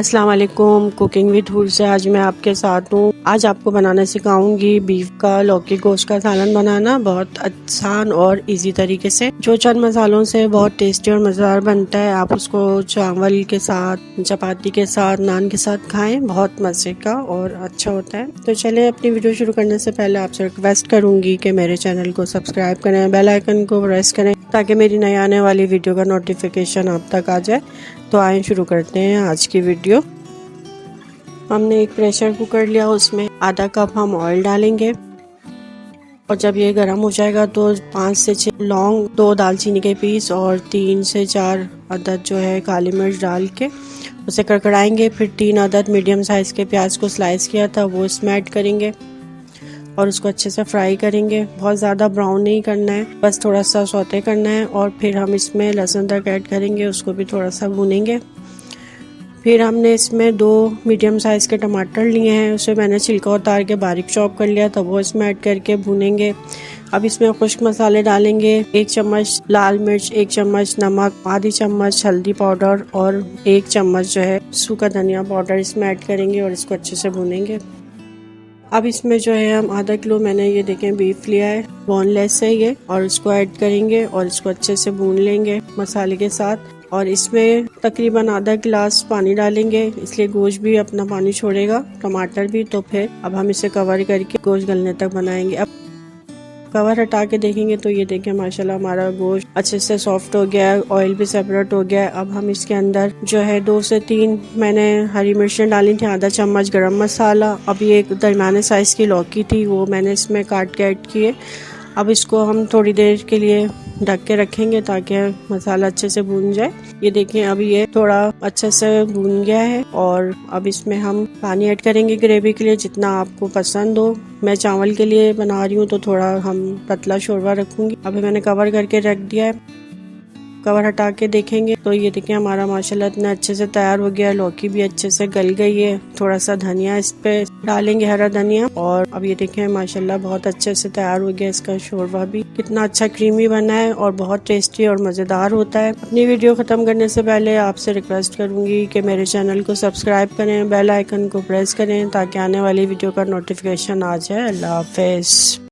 अस्सलाम वालेकुम। Cooking with हूर से आज मैं आपके साथ हूँ। आज आपको बनाना सिखाऊंगी बीफ का लौकी गोश्त का सालन बनाना, बहुत आसान और इजी तरीके से, जो चंद मसालों से बहुत टेस्टी और मज़ेदार बनता है। आप उसको चावल के साथ, चपाती के साथ, नान के साथ खाएं, बहुत मज़े का और अच्छा होता है। तो चलें, अपनी वीडियो शुरू करने से पहले आपसे रिक्वेस्ट करूंगी कि मेरे चैनल को सब्सक्राइब करें, बेल आइकन को प्रेस करें ताकि मेरी नई आने वाली वीडियो का नोटिफिकेशन आप तक आ जाए। तो आए शुरू करते हैं आज की वीडियो। हमने एक प्रेशर कुकर लिया, उसमें आधा कप हम ऑयल डालेंगे और जब ये गर्म हो जाएगा तो 5 से 6 लौंग, 2 दालचीनी के पीस और 3 से 4 अदद जो है काली मिर्च डाल के उसे कड़कड़ाएंगे। फिर 3 अदद मीडियम साइज़ के प्याज को स्लाइस किया था वो इसमें ऐड करेंगे और उसको अच्छे से फ्राई करेंगे। बहुत ज़्यादा ब्राउन नहीं करना है, बस थोड़ा सा सौते करना है। और फिर हम इसमें लहसुन तक ऐड करेंगे, उसको भी थोड़ा सा भूनेंगे। फिर हमने इसमें 2 मीडियम साइज़ के टमाटर लिए हैं, उसे मैंने छिलका उतार के बारीक चॉप कर लिया था, वो इसमें ऐड करके भूनेंगे। अब इसमें खुश्क मसाले डालेंगे, 1 चम्मच लाल मिर्च, 1 चम्मच नमक, आधी चम्मच हल्दी पाउडर और 1 चम्मच जो है सूखा धनिया पाउडर इसमें ऐड करेंगे और इसको अच्छे से भूनेंगे। अब इसमें जो है हम आधा किलो मैंने ये देखें बीफ लिया है, बोनलेस है ये, और इसको ऐड करेंगे और इसको अच्छे से भून लेंगे मसाले के साथ। और इसमें तकरीबन आधा गिलास पानी डालेंगे, इसलिए गोश्त भी अपना पानी छोड़ेगा, टमाटर भी। तो फिर अब हम इसे कवर करके गोश्त गलने तक बनाएंगे। अब कवर हटा के देखेंगे तो ये देखें माशाल्लाह हमारा गोश्त अच्छे से सॉफ्ट हो गया है, ऑयल भी सेपरेट हो गया है। अब हम इसके अंदर जो है 2 से 3 मैंने हरी मिर्चें डाली थी, आधा चम्मच गरम मसाला। अब ये एक दरमियाने साइज़ की लौकी थी, वो मैंने इसमें काट के ऐड किए। अब इसको हम थोड़ी देर के लिए ढक के रखेंगे ताकि मसाला अच्छे से भून जाए। ये देखें अभी ये थोड़ा अच्छे से भून गया है और अब इसमें हम पानी ऐड करेंगे ग्रेवी के लिए, जितना आपको पसंद हो। मैं चावल के लिए बना रही हूँ तो थोड़ा हम पतला शोरबा रखूंगी। अभी मैंने कवर करके रख दिया है। कवर हटा के देखेंगे तो ये देखिए हमारा माशाल्लाह इतना अच्छे से तैयार हो गया। लौकी भी अच्छे से गल गई है। थोड़ा सा धनिया इस पे डालेंगे, हरा धनिया। और अब ये देखें माशाल्लाह बहुत अच्छे से तैयार हो गया। इसका शोरबा भी कितना अच्छा क्रीमी बना है और बहुत टेस्टी और मज़ेदार होता है। अपनी वीडियो ख़त्म करने से पहले आपसे रिक्वेस्ट करूंगी कि मेरे चैनल को सब्सक्राइब करें, बेल आइकन को प्रेस करें ताकि आने वाली वीडियो का नोटिफिकेशन आ जाए। अल्लाह हाफिज़।